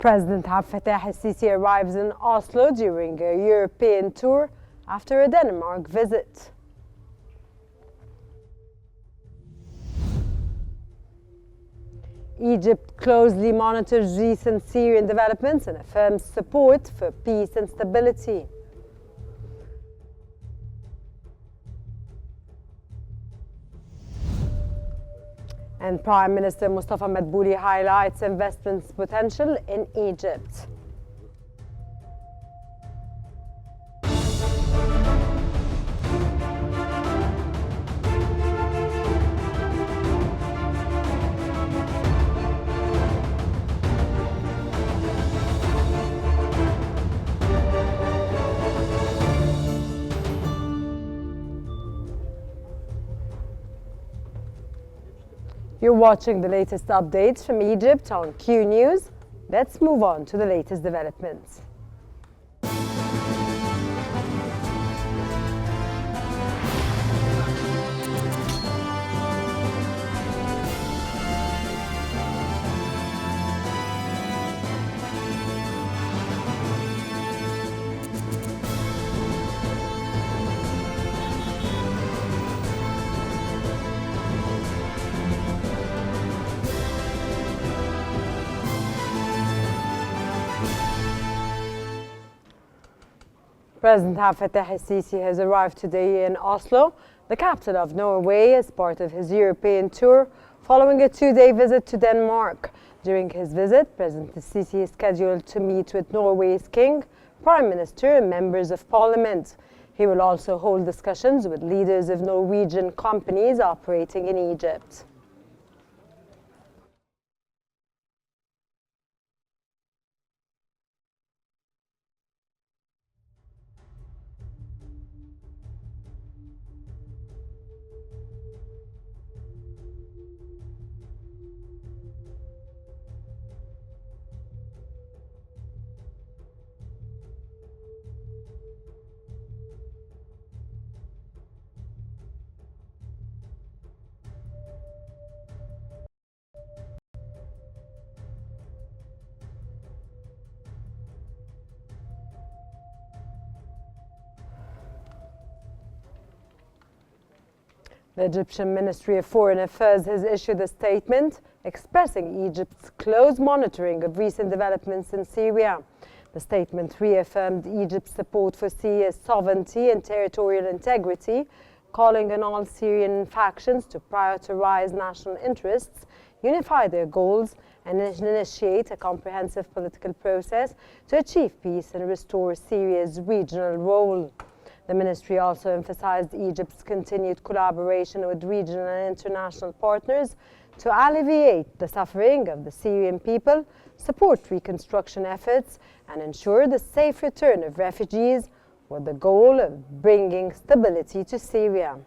President Abdel Fattah el-Sisi arrives in Oslo during a European tour after a Denmark visit. Egypt closely monitors recent Syrian developments and affirms support for peace and stability. And Prime Minister Mustafa Madbouli highlights investments potential in Egypt. You're watching the latest updates from Egypt on Q News. Let's move on to the latest developments. President Abdel Fattah el-Sisi has arrived today in Oslo, the capital of Norway, as part of his European tour, following a two-day visit to Denmark. During his visit, President el-Sisi is scheduled to meet with Norway's King, Prime Minister, and members of Parliament. He will also hold discussions with leaders of Norwegian companies operating in Egypt. The Egyptian Ministry of Foreign Affairs has issued a statement expressing Egypt's close monitoring of recent developments in Syria. The statement reaffirmed Egypt's support for Syria's sovereignty and territorial integrity, calling on all Syrian factions to prioritize national interests, unify their goals, and initiate a comprehensive political process to achieve peace and restore Syria's regional role. The ministry also emphasized Egypt's continued collaboration with regional and international partners to alleviate the suffering of the Syrian people, support reconstruction efforts, and ensure the safe return of refugees, with the goal of bringing stability to Syria.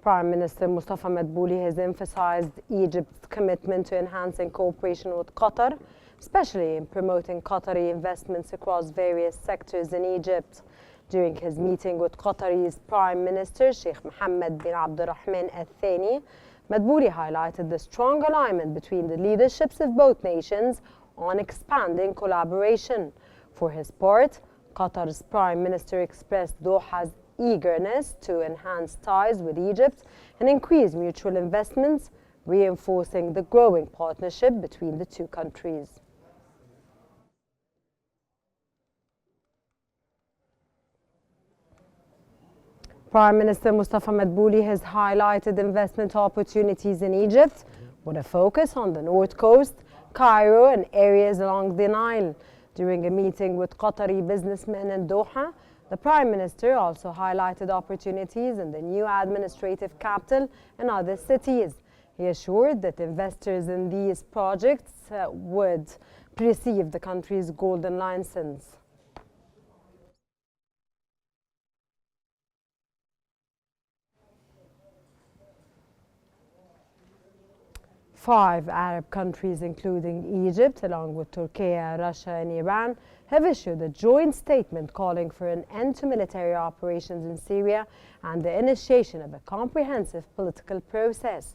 Prime Minister Mustafa Madbouli has emphasized Egypt's commitment to enhancing cooperation with Qatar, especially in promoting Qatari investments across various sectors in Egypt. During his meeting with Qatari's Prime Minister Sheikh Mohammed bin Abdulrahman Al Thani, Madbouli highlighted the strong alignment between the leaderships of both nations on expanding collaboration. For his part, Qatar's Prime Minister expressed Doha's eagerness to enhance ties with Egypt and increase mutual investments, reinforcing the growing partnership between the two countries. Prime Minister Mustafa Madbouli has highlighted investment opportunities in Egypt with a focus on the North Coast, Cairo, and areas along the Nile. During a meeting with Qatari businessmen in Doha, the Prime Minister also highlighted opportunities in the new administrative capital and other cities. He assured that investors in these projects would receive the country's golden license. 5 Arab countries, including Egypt, along with Turkey, Russia and Iran, have issued a joint statement calling for an end to military operations in Syria and the initiation of a comprehensive political process.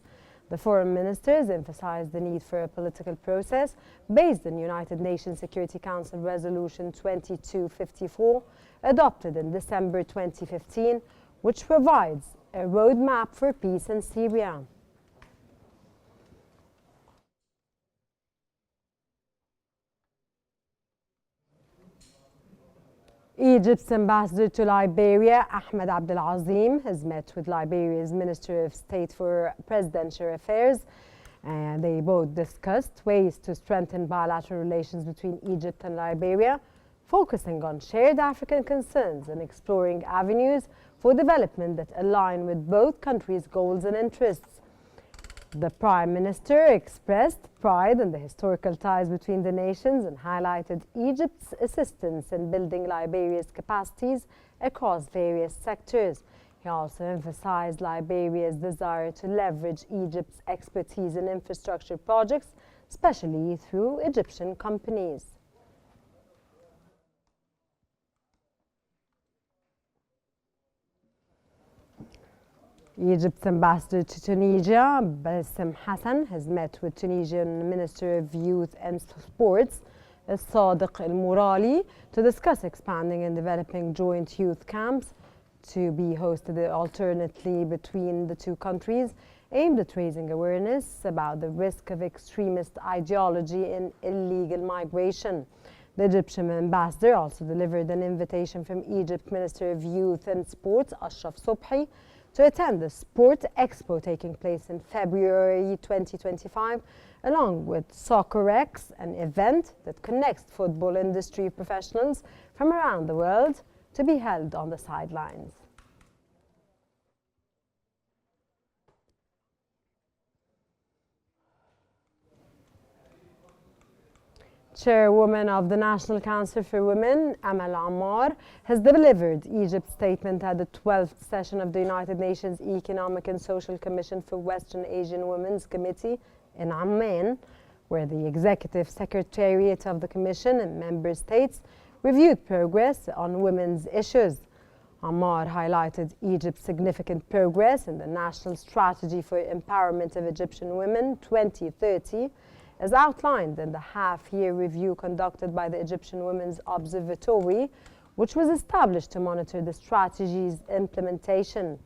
The foreign ministers emphasized the need for a political process based on United Nations Security Council Resolution 2254, adopted in December 2015, which provides a roadmap for peace in Syria. Egypt's ambassador to Liberia, Ahmed Abdelazim, has met with Liberia's Minister of State for Presidential Affairs. And they both discussed ways to strengthen bilateral relations between Egypt and Liberia, focusing on shared African concerns and exploring avenues for development that align with both countries' goals and interests. The Prime Minister expressed pride in the historical ties between the nations and highlighted Egypt's assistance in building Liberia's capacities across various sectors. He also emphasized Liberia's desire to leverage Egypt's expertise in infrastructure projects, especially through Egyptian companies. Egypt's ambassador to Tunisia, Bassem Hassan, has met with Tunisian Minister of Youth and Sports, Sadiq El Mourali, to discuss expanding and developing joint youth camps to be hosted alternately between the two countries, aimed at raising awareness about the risk of extremist ideology and illegal migration. The Egyptian ambassador also delivered an invitation from Egypt's Minister of Youth and Sports, Ashraf Sobhi, to attend the Sport Expo taking place in February 2025, along with Soccer X, an event that connects football industry professionals from around the world, to be held on the sidelines. Chairwoman of the National Council for Women, Amal Ammar, has delivered Egypt's statement at the 12th session of the United Nations Economic and Social Commission for Western Asian Women's Committee in Amman, where the Executive Secretariat of the Commission and member states reviewed progress on women's issues. Ammar highlighted Egypt's significant progress in the National Strategy for Empowerment of Egyptian Women 2030, as outlined in the half-year review conducted by the Egyptian Women's Observatory, which was established to monitor the strategy's implementation.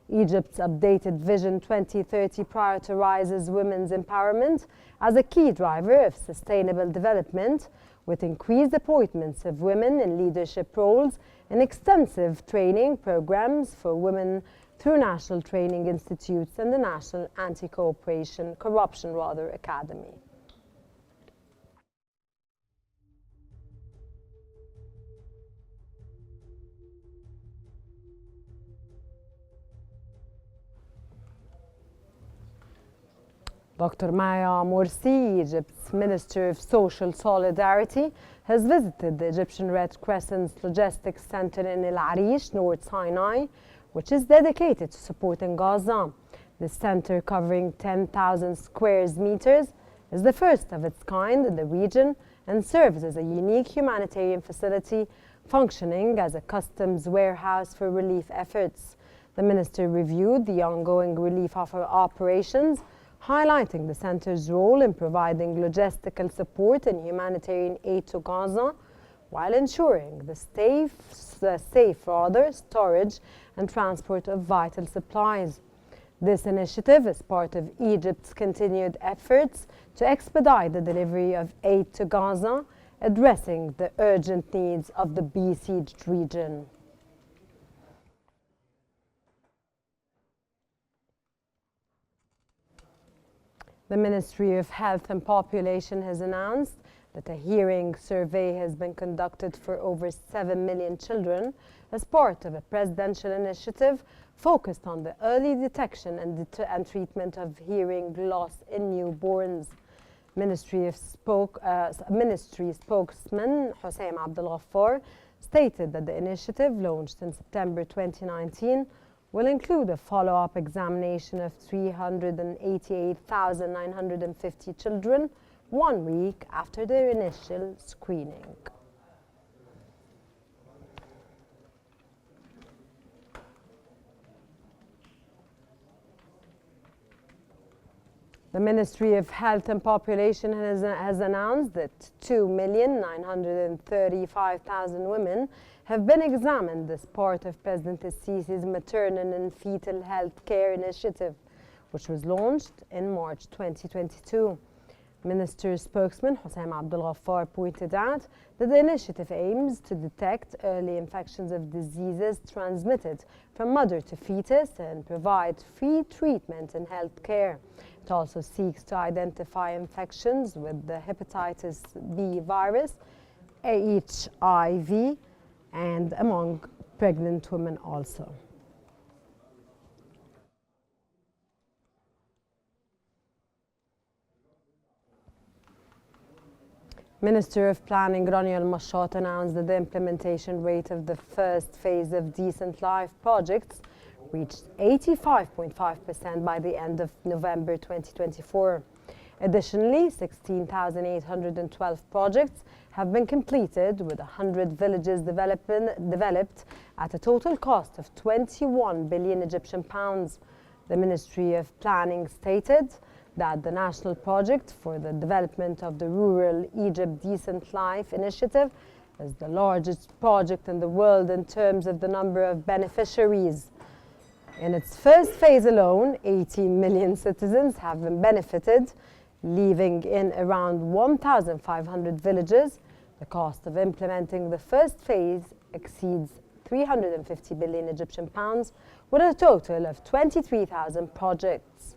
Egypt's updated Vision 2030 prioritizes women's empowerment as a key driver of sustainable development, with increased appointments of women in leadership roles and extensive training programs for women through national training institutes and the National Anti-Corruption Academy. Dr. Maya Morsi, Egypt's Minister of Social Solidarity, has visited the Egyptian Red Crescent's logistics center in El Arish, North Sinai, which is dedicated to supporting Gaza. The center, covering 10,000 square meters, is the first of its kind in the region and serves as a unique humanitarian facility functioning as a customs warehouse for relief efforts. The minister reviewed the ongoing relief operations, highlighting the center's role in providing logistical support and humanitarian aid to Gaza, while ensuring the safe storage and transport of vital supplies. This initiative is part of Egypt's continued efforts to expedite the delivery of aid to Gaza, addressing the urgent needs of the besieged region. The Ministry of Health and Population has announced that a hearing survey has been conducted for over 7 million children as part of a presidential initiative focused on the early detection and treatment of hearing loss in newborns. Ministry spokesman Hossein Abdel Ghaffar stated that the initiative, launched in September 2019, will include a follow-up examination of 388,950 children 1 week after their initial screening. The Ministry of Health and Population has announced that 2,935,000 women have been examined as part of President Sisi's maternal and fetal health care initiative, which was launched in March 2022. Minister's spokesman Hossein Abdel Ghaffar pointed out that the initiative aims to detect early infections of diseases transmitted from mother to fetus and provide free treatment and health care. It also seeks to identify infections with the hepatitis B virus, HIV, and among pregnant women also. Minister of Planning Rania Al-Mashat announced that the implementation rate of the first phase of Decent Life projects reached 85.5% by the end of November 2024. Additionally, 16,812 projects have been completed, with 100 villages developed at a total cost of 21 billion Egyptian pounds. The Ministry of Planning stated that the national project for the development of the Rural Egypt Decent Life initiative is the largest project in the world in terms of the number of beneficiaries. In its first phase alone, 18 million citizens have been benefited, living in around 1,500 villages. The cost of implementing the first phase exceeds 350 billion Egyptian pounds, with a total of 23,000 projects.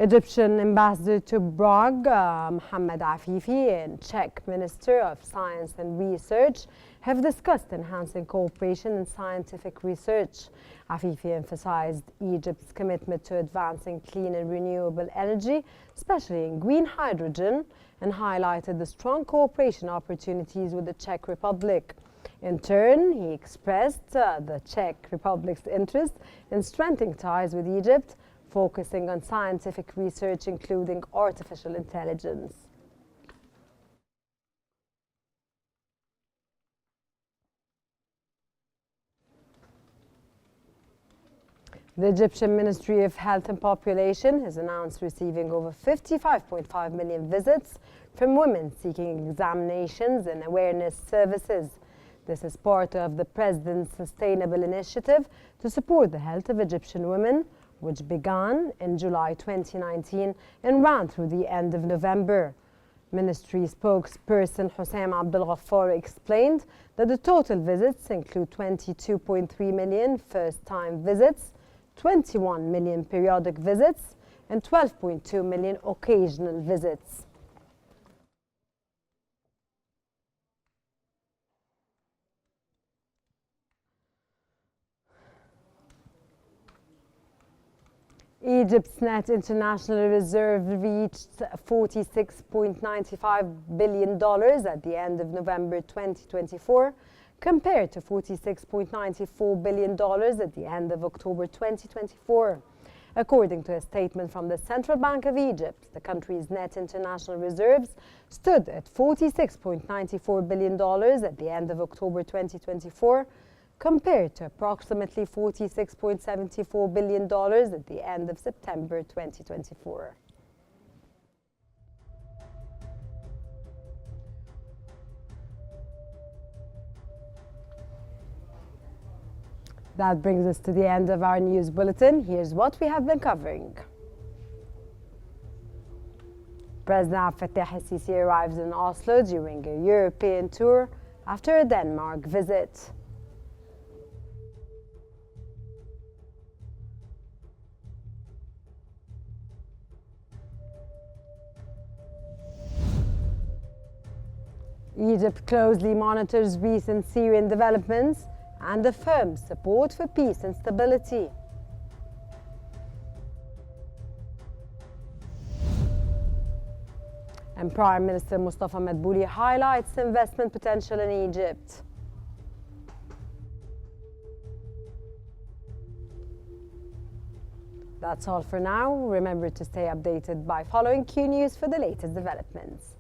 Egyptian Ambassador to Prague, Mohammed Afifi, and Czech Minister of Science and Research have discussed enhancing cooperation in scientific research. Afifi emphasized Egypt's commitment to advancing clean and renewable energy, especially in green hydrogen, and highlighted the strong cooperation opportunities with the Czech Republic. In turn, he expressed the Czech Republic's interest in strengthening ties with Egypt, focusing on scientific research, including artificial intelligence. The Egyptian Ministry of Health and Population has announced receiving over 55.5 million visits from women seeking examinations and awareness services. This is part of the President's Sustainable Initiative to support the health of Egyptian women, which began in July 2019 and ran through the end of November. Ministry spokesperson Hossein Abdel Ghaffar explained that the total visits include 22.3 million first-time visits, 21 million periodic visits, and 12.2 million occasional visits. Egypt's net international reserve reached $46.95 billion at the end of November 2024, compared to $46.94 billion at the end of October 2024. According to a statement from the Central Bank of Egypt, the country's net international reserves stood at $46.94 billion at the end of October 2024, compared to approximately $46.74 billion at the end of September 2024. That brings us to the end of our news bulletin. Here's what we have been covering. President Abdel Fattah el-Sisi arrives in Oslo during a European tour after a Denmark visit. Egypt closely monitors recent Syrian developments and affirms support for peace and stability. And Prime Minister Mustafa Madbouli highlights investment potential in Egypt. That's all for now. Remember to stay updated by following Q News for the latest developments.